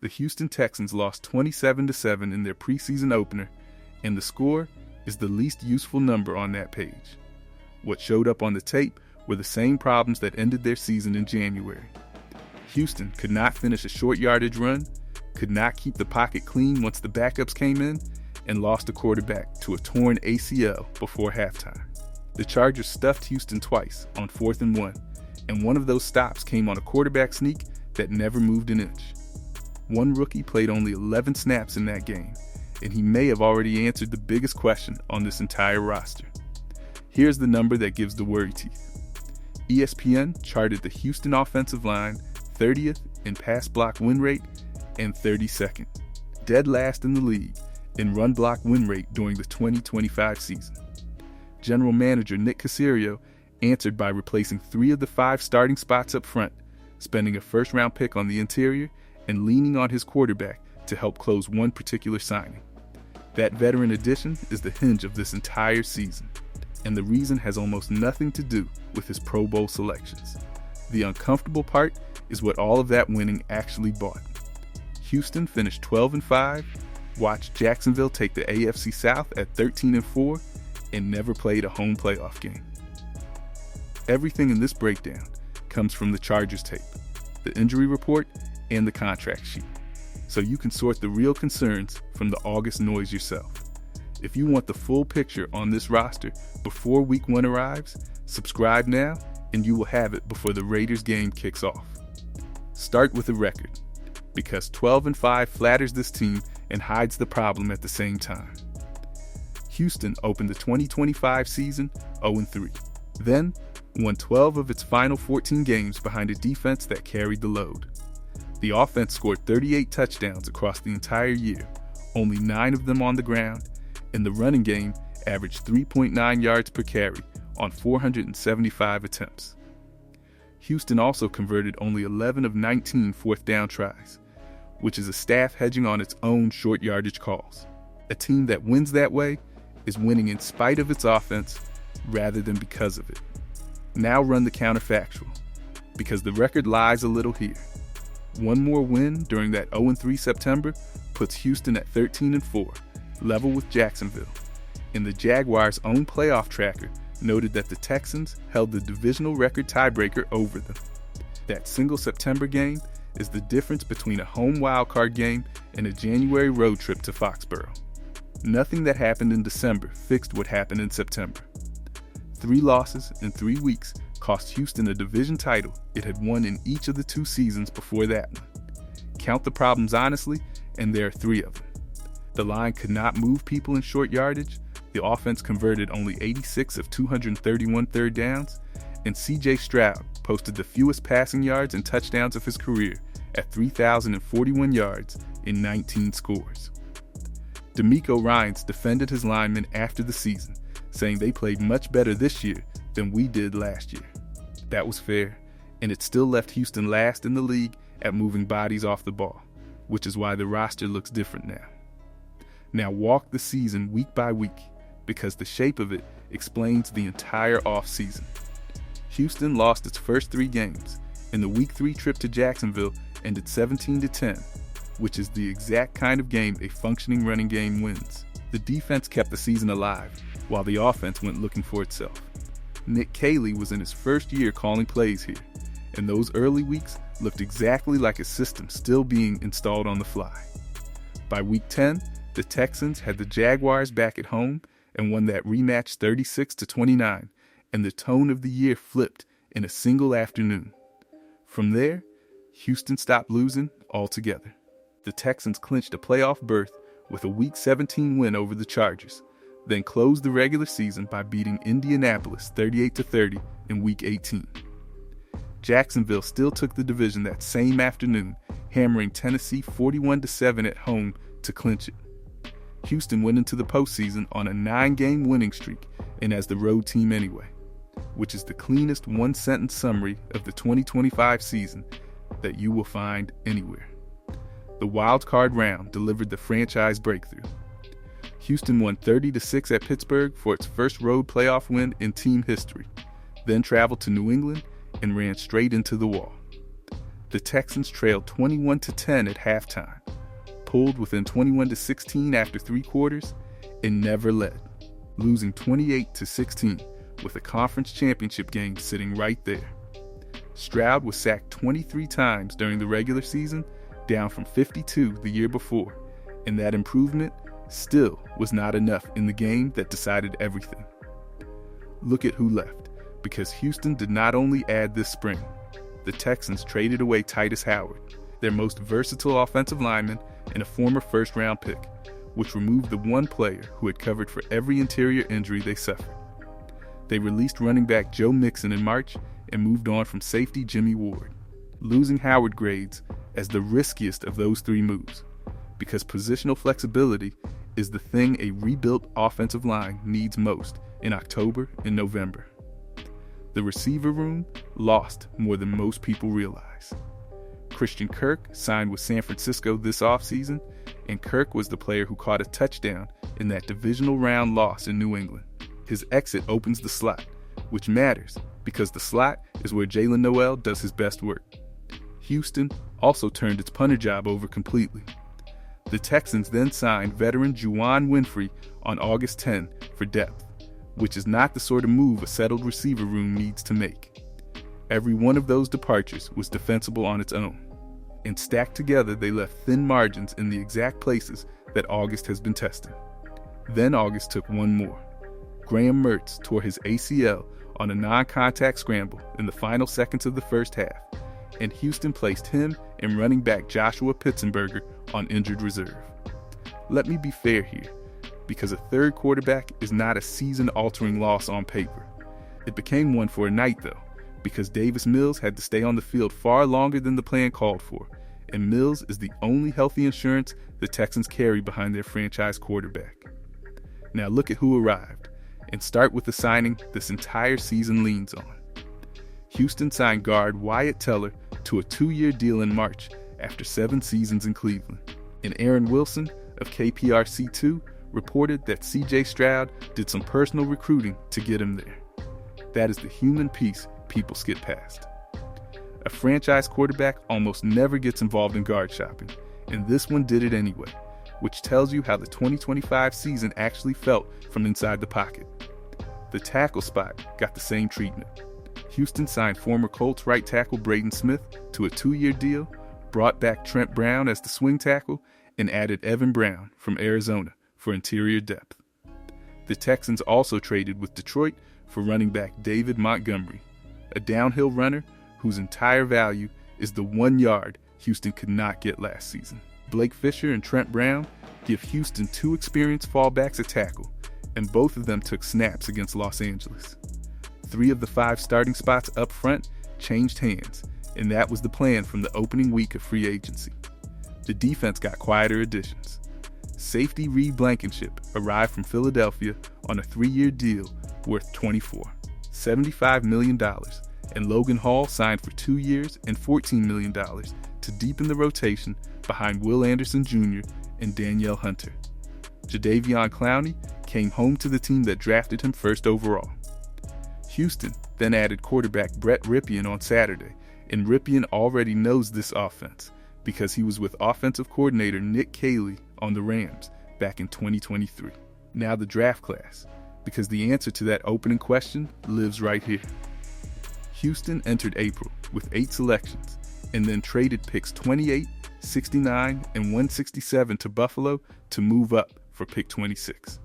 the Houston Texans lost 27-7 in their preseason opener, and the score is the least useful number on that page. What showed up on the tape were the same problems that ended their season in January. Houston could not finish a short yardage run, could not keep the pocket clean once the backups came in, and lost a quarterback to a torn ACL before halftime. The Chargers stuffed Houston twice on 4th and 1, and one of those stops came on a quarterback sneak that never moved an inch. One rookie played only 11 snaps in that game, and he may have already answered the biggest question on this entire roster. Here's the number that gives the worry teeth. ESPN charted the Houston offensive line 30th in pass block win rate and 32nd, dead last in the league in run block win rate during the 2025 season. General Manager Nick Caserio answered by replacing 3 of the 5 starting spots up front, spending a first-round pick on the interior, and leaning on his quarterback to help close one particular signing. That veteran addition is the hinge of this entire season, and the reason has almost nothing to do with his Pro Bowl selections. The uncomfortable part is what all of that winning actually bought. Houston finished 12-5, watched Jacksonville take the AFC South at 13-4, and never played a home playoff game. Everything in this breakdown comes from the Chargers tape, the injury report, and the contract sheet, so you can sort the real concerns from the August noise yourself. If you want the full picture on this roster before Week 1 arrives, subscribe now and you will have it before the Raiders game kicks off. Start with a record, because 12-5 flatters this team and hides the problem at the same time. Houston opened the 2025 season 0-3, then won 12 of its final 14 games behind a defense that carried the load. The offense scored 38 touchdowns across the entire year, only 9 of them on the ground, and the running game averaged 3.9 yards per carry on 475 attempts. Houston also converted only 11 of 19 fourth down tries, which is a staff hedging on its own short yardage calls. A team that wins that way is winning in spite of its offense rather than because of it. Now run the counterfactual, because the record lies a little here. One more win during that 0-3 September puts Houston at 13-4, level with Jacksonville, and the Jaguars' own playoff tracker noted that the Texans held the divisional record tiebreaker over them. That single September game is the difference between a home wildcard game and a January road trip to Foxborough. Nothing that happened in December fixed what happened in September. 3 losses in 3 weeks cost Houston a division title it had won in each of the 2 seasons before that one. Count the problems honestly, and there are 3 of them. The line could not move people in short yardage, the offense converted only 86 of 231 third downs, and C.J. Stroud posted the fewest passing yards and touchdowns of his career at 3,041 yards in 19 scores. DeMeco Ryans defended his linemen after the season, saying they played much better this year than we did last year. That was fair, and it still left Houston last in the league at moving bodies off the ball, which is why the roster looks different now. Now walk the season week by week, because the shape of it explains the entire offseason. Houston lost its first 3 games, and the Week 3 trip to Jacksonville ended 17-10, which is the exact kind of game a functioning running game wins. The defense kept the season alive, while the offense went looking for itself. Nick Caley was in his first year calling plays here, and those early weeks looked exactly like a system still being installed on the fly. By Week 10, the Texans had the Jaguars back at home and won that rematch 36-29, and the tone of the year flipped in a single afternoon. From there, Houston stopped losing altogether. The Texans clinched a playoff berth with a Week 17 win over the Chargers, then closed the regular season by beating Indianapolis 38-30 in Week 18. Jacksonville still took the division that same afternoon, hammering Tennessee 41-7 at home to clinch it. Houston went into the postseason on a 9-game winning streak and as the road team anyway, which is the cleanest one-sentence summary of the 2025 season that you will find anywhere. The wild card round delivered the franchise breakthrough. Houston won 30-6 at Pittsburgh for its first road playoff win in team history, then traveled to New England and ran straight into the wall. the Texans trailed 21-10 at halftime, pulled within 21-16 after 3 quarters, and never led, losing 28-16 with a conference championship game sitting right there. Stroud was sacked 23 times during the regular season, down from 52 the year before, and that improvement still was not enough in the game that decided everything. Look at who left, because Houston did not only add this spring. The Texans traded away Titus Howard, their most versatile offensive lineman and a former first-round pick, which removed the one player who had covered for every interior injury they suffered. They released running back Joe Mixon in March and moved on from safety Jimmy Ward, losing Howard grades as the riskiest of those 3 moves, because positional flexibility is the thing a rebuilt offensive line needs most in October and November. The receiver room lost more than most people realize. Christian Kirk signed with San Francisco this offseason, and Kirk was the player who caught a touchdown in that divisional round loss in New England. His exit opens the slot, which matters because the slot is where Jalen Noel does his best work. Houston also turned its punter job over completely. The Texans then signed veteran Juwan Winfrey on August 10 for depth, which is not the sort of move a settled receiver room needs to make. Every one of those departures was defensible on its own, and stacked together they left thin margins in the exact places that August has been testing. Then August took one more. Graham Mertz tore his ACL on a non-contact scramble in the final seconds of the first half, and Houston placed him and running back Joshua Pitzenberger on injured reserve. Let me be fair here, because a third quarterback is not a season-altering loss on paper. It became one for a night, though, because Davis Mills had to stay on the field far longer than the plan called for, and Mills is the only healthy insurance the Texans carry behind their franchise quarterback. Now look at who arrived, and start with the signing this entire season leans on. Houston signed guard Wyatt Teller to a 2-year deal in March after 7 seasons in Cleveland, and Aaron Wilson of KPRC2 reported that C.J. Stroud did some personal recruiting to get him there. That is the human piece people skip past. A franchise quarterback almost never gets involved in guard shopping, and this one did it anyway, which tells you how the 2025 season actually felt from inside the pocket. The tackle spot got the same treatment. Houston signed former Colts right tackle Braden Smith to a 2-year deal, brought back Trent Brown as the swing tackle, and added Evan Brown from Arizona for interior depth. The Texans also traded with Detroit for running back David Montgomery, a downhill runner whose entire value is the 1 yard Houston could not get last season. Blake Fisher and Trent Brown give Houston 2 experienced fallbacks at tackle, and both of them took snaps against Los Angeles. 3 of the 5 starting spots up front changed hands, and that was the plan from the opening week of free agency. The defense got quieter additions. Safety Reed Blankenship arrived from Philadelphia on a 3-year deal worth $75 million, and Logan Hall signed for 2 years and $14 million to deepen the rotation behind Will Anderson Jr. and Danielle Hunter. Jadeveon Clowney came home to the team that drafted him first overall. Houston then added quarterback Brett Rypien on Saturday, and Rypien already knows this offense because he was with offensive coordinator Nick Caley on the Rams back in 2023. Now the draft class, because the answer to that opening question lives right here. Houston entered April with 8 selections and then traded picks 28, 69, and 167 to Buffalo to move up for pick 26.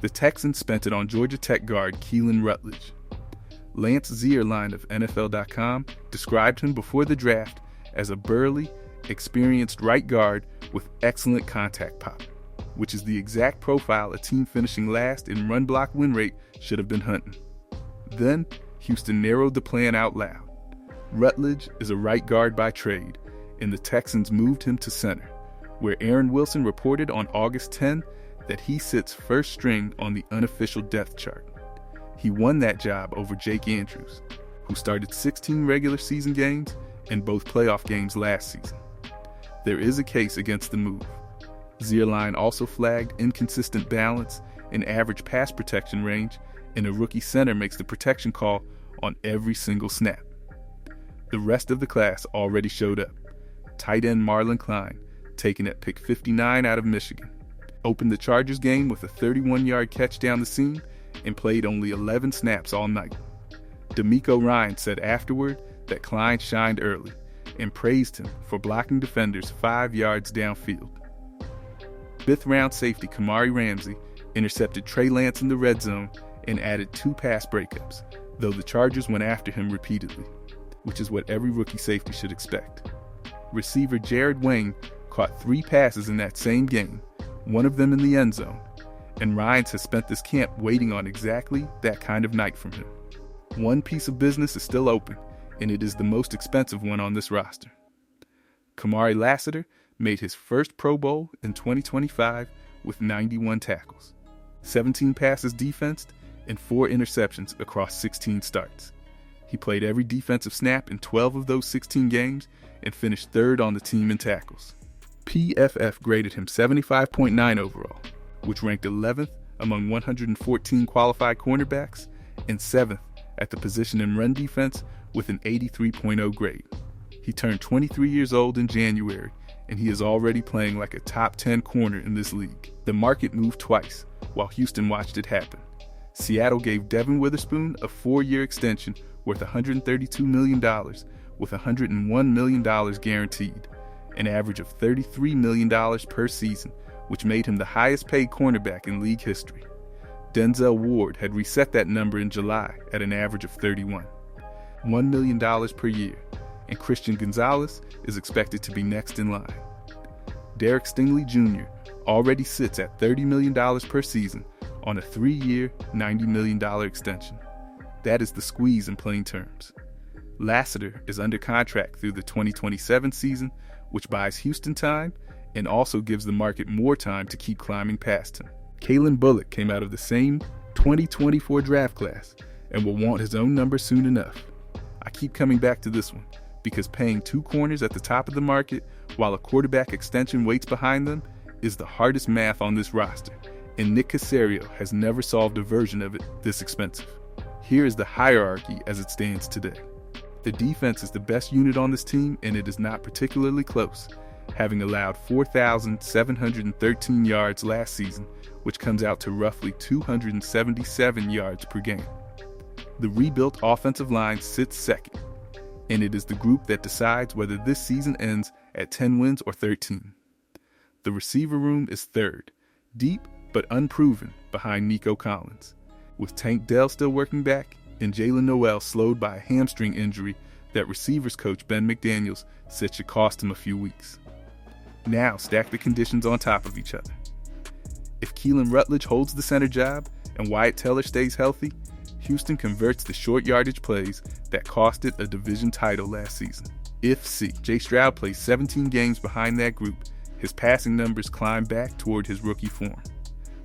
The Texans spent it on Georgia Tech guard Keelan Rutledge. Lance Zierlein of NFL.com described him before the draft as a burly, experienced right guard with excellent contact pop, which is the exact profile a team finishing last in run block win rate should have been hunting. Then, Houston narrowed the plan out loud. Rutledge is a right guard by trade, and the Texans moved him to center, where Aaron Wilson reported on August 10 that he sits first string on the unofficial depth chart. He won that job over Jake Andrews, who started 16 regular season games and both playoff games last season. There is a case against the move. Zierlein also flagged inconsistent balance and average pass protection range, and a rookie center makes the protection call on every single snap. The rest of the class already showed up. Tight end Marlon Klein, taken at pick 59 out of Michigan, opened the Chargers game with a 31-yard catch down the seam and played only 11 snaps all night. D'Amico Ryan said afterward that Klein shined early and praised him for blocking defenders 5 yards downfield. Fifth-round safety Kamari Ramsey intercepted Trey Lance in the red zone and added 2 pass breakups, though the Chargers went after him repeatedly, which is what every rookie safety should expect. Receiver Jared Wayne caught 3 passes in that same game, one of them in the end zone, and Ryans has spent this camp waiting on exactly that kind of night from him. One piece of business is still open, and it is the most expensive one on this roster. Kamari Lassiter made his first Pro Bowl in 2025 with 91 tackles, 17 passes defensed, and 4 interceptions across 16 starts. He played every defensive snap in 12 of those 16 games and finished 3rd on the team in tackles. PFF graded him 75.9 overall, which ranked 11th among 114 qualified cornerbacks and 7th at the position in run defense with an 83.0 grade. He turned 23 years old in January, and he is already playing like a top 10 corner in this league. The market moved twice while Houston watched it happen. Seattle gave Devin Witherspoon a 4-year extension worth $132 million with $101 million guaranteed, an average of $33 million per season, which made him the highest paid cornerback in league history. Denzel Ward had reset that number in July at an average of $31 million per year, and Christian Gonzalez is expected to be next in line. Derek Stingley Jr. already sits at $30 million per season on a 3-year, $90 million extension. That is the squeeze in plain terms. Lassiter is under contract through the 2027 season, which buys Houston time and also gives the market more time to keep climbing past him. Kalen Bullock came out of the same 2024 draft class and will want his own number soon enough. I keep coming back to this one because paying 2 corners at the top of the market while a quarterback extension waits behind them is the hardest math on this roster, and Nick Caserio has never solved a version of it this expensive. Here is the hierarchy as it stands today. The defense is the best unit on this team, and it is not particularly close, having allowed 4,713 yards last season, which comes out to roughly 277 yards per game. The rebuilt offensive line sits second, and it is the group that decides whether this season ends at 10 wins or 13. The receiver room is third, deep but unproven behind Nico Collins, with Tank Dell still working back and Jalen Noel slowed by a hamstring injury that receivers coach Ben McDaniels said should cost him a few weeks. Now stack the conditions on top of each other. If Keelan Rutledge holds the center job and Wyatt Teller stays healthy, Houston converts the short yardage plays that cost it a division title last season. If C.J. Stroud plays 17 games behind that group, his passing numbers climb back toward his rookie form.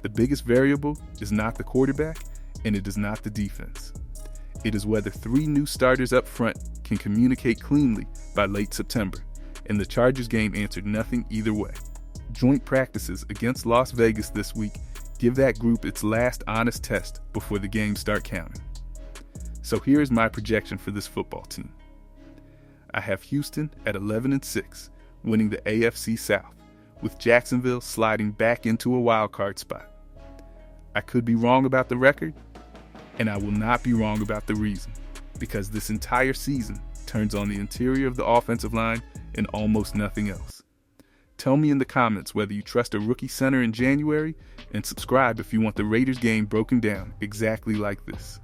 The biggest variable is not the quarterback, and it is not the defense. It is whether 3 new starters up front can communicate cleanly by late September, and the Chargers game answered nothing either way. Joint practices against Las Vegas this week give that group its last honest test before the games start counting. So here is my projection for this football team. I have Houston at 11-6, winning the AFC South, with Jacksonville sliding back into a wildcard spot. I could be wrong about the record, and I will not be wrong about the reason, because this entire season turns on the interior of the offensive line and almost nothing else. Tell me in the comments whether you trust a rookie center in January, and subscribe if you want the Raiders game broken down exactly like this.